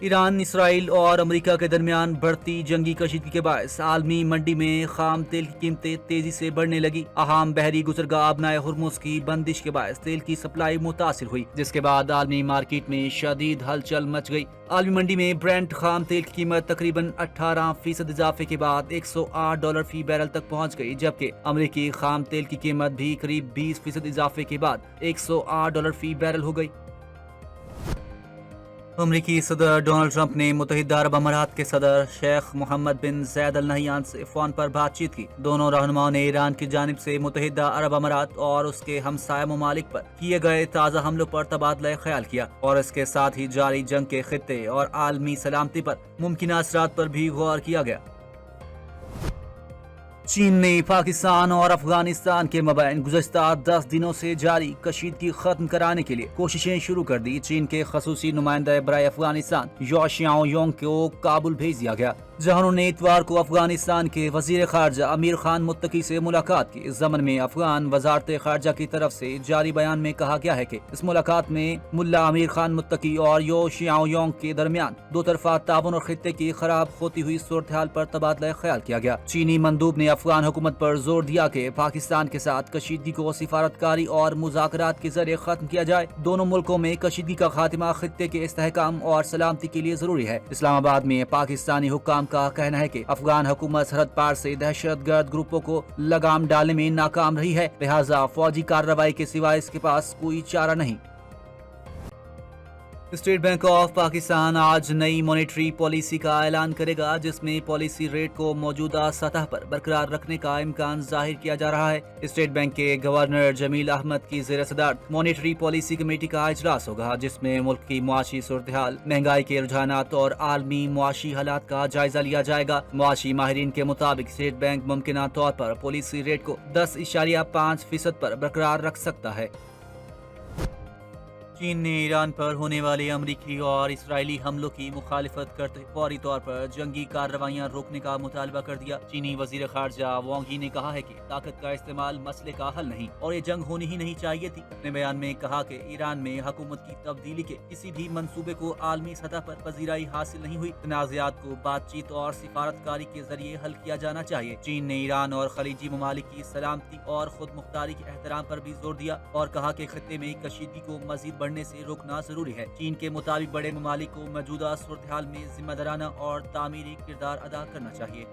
ایران، اسرائیل اور امریکہ کے درمیان بڑھتی جنگی کشیدگی کے باعث عالمی منڈی میں خام تیل کی قیمتیں تیزی سے بڑھنے لگی۔ اہم بحری گزرگاہ آبنائے ہرمز کی بندش کے باعث تیل کی سپلائی متاثر ہوئی، جس کے بعد عالمی مارکیٹ میں شدید ہلچل مچ گئی۔ عالمی منڈی میں برینٹ خام تیل کی قیمت تقریباً 18% اضافے کے بعد $108 فی بیرل تک پہنچ گئی، جبکہ امریکی خام تیل کی قیمت بھی قریب 20% اضافے کے بعد $108 فی بیرل ہو گئی۔ امریکی صدر ڈونلڈ ٹرمپ نے متحدہ عرب امارات کے صدر شیخ محمد بن زید ال نہیان سے فون پر بات چیت کی۔ دونوں رہنماؤں نے ایران کی جانب سے متحدہ عرب امارات اور اس کے ہمسایہ ممالک پر کیے گئے تازہ حملوں پر تبادلہ خیال کیا، اور اس کے ساتھ ہی جاری جنگ کے خطے اور عالمی سلامتی پر ممکنہ اثرات پر بھی غور کیا گیا۔ چین نے پاکستان اور افغانستان کے مابین گزشتہ 10 دنوں سے جاری کشیدگی ختم کرانے کے لیے کوششیں شروع کر دی۔ چین کے خصوصی نمائندہ برائے افغانستان یو شیاؤ یونگ کو کابل بھیج دیا گیا، جہاں انہوں نے اتوار کو افغانستان کے وزیر خارجہ امیر خان متقی سے ملاقات کی۔ اس ضمن میں افغان وزارت خارجہ کی طرف سے جاری بیان میں کہا گیا ہے کہ اس ملاقات میں ملا امیر خان متقی اور یو شیاؤ یونگ کے درمیان دو طرفہ تعاون اور خطے کی خراب ہوتی ہوئی صورتحال پر تبادلہ خیال کیا گیا۔ چینی مندوب نے افغان حکومت پر زور دیا کہ پاکستان کے ساتھ کشیدگی کو سفارتکاری اور مذاکرات کے ذریعے ختم کیا جائے۔ دونوں ملکوں میں کشیدگی کا خاتمہ خطے کے استحکام اور سلامتی کے لیے ضروری ہے۔ اسلام آباد میں پاکستانی حکام کا کہنا ہے کہ افغان حکومت سرحد پار سے دہشت گرد گروپوں کو لگام ڈالنے میں ناکام رہی ہے، لہٰذا فوجی کارروائی کے سوائے اس کے پاس کوئی چارہ نہیں۔ اسٹیٹ بینک آف پاکستان آج نئی مانیٹری پالیسی کا اعلان کرے گا، جس میں پالیسی ریٹ کو موجودہ سطح پر برقرار رکھنے کا امکان ظاہر کیا جا رہا ہے۔ اسٹیٹ بینک کے گورنر جمیل احمد کی زیر صدارت مانیٹری پالیسی کمیٹی کا اجلاس ہوگا، جس میں ملک کی معاشی صورتحال، مہنگائی کے رجحانات اور عالمی معاشی حالات کا جائزہ لیا جائے گا۔ معاشی ماہرین کے مطابق اسٹیٹ بینک ممکنہ طور پر پالیسی ریٹ کو 10.5% پر برقرار رکھ سکتا ہے۔ چین نے ایران پر ہونے والے امریکی اور اسرائیلی حملوں کی مخالفت کرتے فوری طور پر جنگی کارروائیاں روکنے کا مطالبہ کر دیا۔ چینی وزیر خارجہ وانگ ہی نے کہا ہے کہ طاقت کا استعمال مسئلے کا حل نہیں اور یہ جنگ ہونی ہی نہیں چاہیے تھی۔ اپنے بیان میں کہا کہ ایران میں حکومت کی تبدیلی کے کسی بھی منصوبے کو عالمی سطح پر پذیرائی حاصل نہیں ہوئی۔ تنازعات کو بات چیت اور سفارتکاری کے ذریعے حل کیا جانا چاہیے۔ چین نے ایران اور خلیجی ممالک کی سلامتی اور خود مختاری کے احترام پر بھی زور دیا اور کہا کہ خطے میں کشیدگی کو مزید بڑھنے سے روکنا ضروری ہے۔ چین کے مطابق بڑے ممالک کو موجودہ صورتحال میں ذمہ دارانہ اور تعمیری کردار ادا کرنا چاہیے۔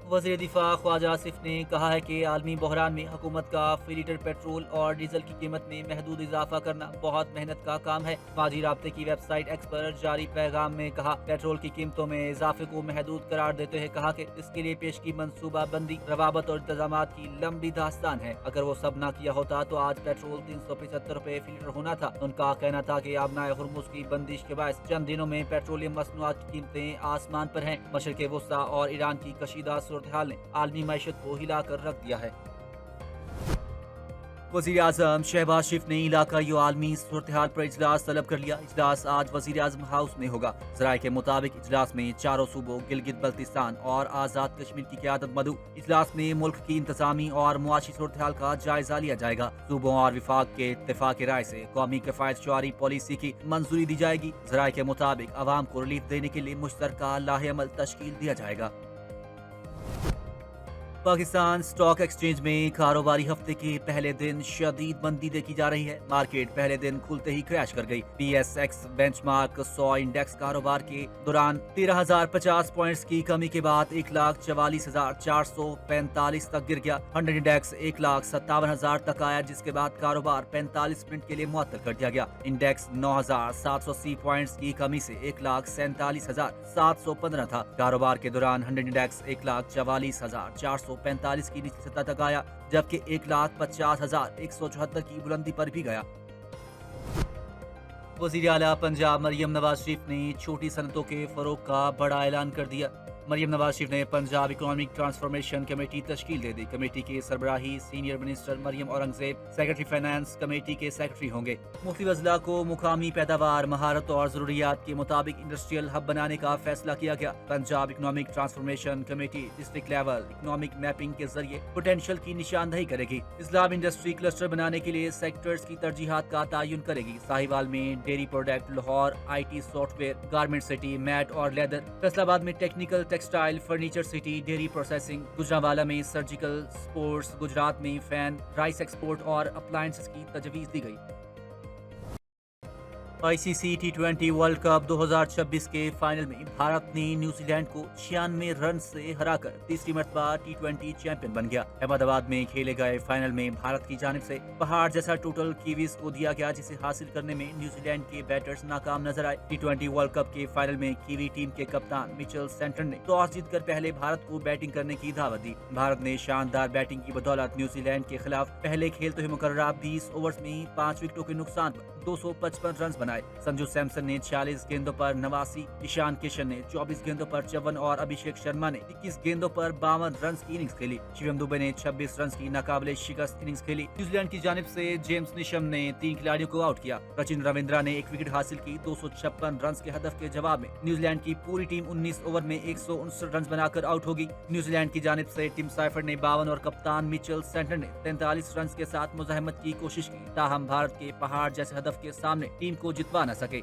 وزیر دفاع خواجہ آصف نے کہا ہے کہ عالمی بحران میں حکومت کا فی لیٹر پیٹرول اور ڈیزل کی قیمت میں محدود اضافہ کرنا بہت محنت کا کام ہے۔ فوجی رابطے کی ویب سائٹ ایکس پر جاری پیغام میں کہا، پیٹرول کی قیمتوں میں اضافے کو محدود قرار دیتے ہوئے کہا کہ اس کے لیے پیش کی منصوبہ بندی، روابط اور انتظامات کی لمبی داستان ہے۔ اگر وہ سب نہ کیا ہوتا تو آج پیٹرول $375 فی لیٹر ہونا تھا۔ ان کا کہنا تھا کہ آبنائے ہرمز کی بندش کے باعث چند دنوں میں پیٹرولیم مصنوعات کی قیمتیں آسمان پر ہیں۔ مشرق وسطی اور ایران کی کشیدہ صورتحال نے عالمی معیشت کو ہلا کر رکھ دیا ہے۔ وزیر اعظم شہباز شریف نے علاقائی و عالمی صورتحال پر اجلاس طلب کر لیا۔ اجلاس آج وزیر اعظم ہاؤس میں ہوگا۔ ذرائع کے مطابق اجلاس میں چاروں صوبوں گلگت بلتستان اور آزاد کشمیر کی قیادت مدعو۔ اجلاس میں ملک کی انتظامی اور معاشی صورتحال کا جائزہ لیا جائے گا۔ صوبوں اور وفاق کے اتفاق رائے سے قومی کفایت شعاری پالیسی کی منظوری دی جائے گی۔ ذرائع کے مطابق عوام کو ریلیف دینے کے لیے مشترکہ لاہ عمل تشکیل دیا جائے گا۔ پاکستان سٹاک ایکسچینج میں کاروباری ہفتے کے پہلے دن شدید مندی دیکھی جا رہی ہے۔ مارکیٹ پہلے دن کھلتے ہی کریش کر گئی۔ P S x bench mark 100 index کاروبار کے دوران 13,050 پوائنٹس کی کمی کے بعد 1,44,445 تک گر گیا۔ 100 انڈیکس 1,57,000 تک آیا، جس کے بعد کاروبار 45 منٹ کے لیے معطل کر دیا گیا۔ انڈیکس 9,780 پوائنٹس کی کمی سے 1,47,715 تھا۔ کاروبار کے دوران 100 انڈیکس 1,44,445 کی نچلی سطح تک آیا، جبکہ 1,50,174 کی بلندی پر بھی گیا۔ وزیر اعلیٰ پنجاب مریم نواز شریف نے چھوٹی صنعتوں کے فروغ کا بڑا اعلان کر دیا۔ مریم نواز شریف نے پنجاب اکنامک ٹرانسفارمیشن کمیٹی تشکیل دے دی۔ کمیٹی کے سربراہی senior minister Maryam Aurangzeb secretary finance committee کے سیکرٹری ہوں گے۔ مختلف اضلاع کو مقامی پیداوار، مہارت اور ضروریات کے مطابق انڈسٹریل ہب بنانے کا فیصلہ کیا گیا۔ Punjab economic transformation committee district level economic mapping کے ذریعے پوٹینشیل کی نشاندہی کرے گی۔ اضلاع میں انڈسٹری کلسٹر بنانے کے لیے سیکٹرز کی ترجیحات کا تعین کرے گی۔ ساہیوال میں dairy product, Lahore I T software, garment city, meat اور لیدر، فیصل آباد میں technical textile furniture city, dairy processing, Gujranwala میں سرجیکل سپورٹس، گجرات میں فین، رائس ایکسپورٹ اور اپلائنسز کی تجویز دی گئی۔ آئی سی سی T20 ورلڈ کپ 2026 کے فائنل میں بھارت نے نیوزی لینڈ کو 96 رن سے ہرا کر تیسری مرتبہ T20 چیمپئن بن گیا۔ احمد آباد میں کھیلے گئے فائنل میں بھارت کی جانب سے پہاڑ جیسا ٹوٹل کیویز کو دیا گیا، جسے حاصل کرنے میں نیوزی لینڈ کے بیٹرز ناکام نظر آئے۔ T20 ورلڈ کپ کے فائنل میں کیوی ٹیم کے کپتان مچل سینٹن نے ٹاس جیت کر پہلے بھارت کو بیٹنگ کرنے کی دعوت دی۔ بھارت نے شاندار بیٹنگ کی بدولت نیوزی لینڈ کے خلاف پہلے کھیلتے ہوئے مقررہ 20 اوورز میں 5 وکٹوں کے نقصان پر 255 رنز بنائے۔ سنجو سیمسن نے 46 گیندوں پر 89، ایشان کشن نے 24 گیندوں پر 54 اور ابھیشیک شرما نے 21 گیندوں پر 52 رنز کی اننگز کھیلی۔ شیوم دوبے نے 26 رنز کی ناقابل شکست اننگز کھیلی۔ نیوزی لینڈ کی جانب سے جیمز نیشم نے 3 کھلاڑیوں کو آؤٹ کیا۔ سچن رویندرا نے 1 وکٹ حاصل کی۔ 256 رنز کے ہدف کے جواب میں نیوزی لینڈ کی پوری ٹیم 19 اوور میں 159 رنز بنا کر آؤٹ ہوگی۔ نیوزی لینڈ کی جانب سے ٹم سائفر نے 52 اور کپتان مچل سینٹر نے 43 رنز کے ساتھ مزاحمت کی کوشش کی، تاہم بھارت کے پہاڑ جیسے ہدف کے سامنے ٹیم کو جتوا نہ سکے۔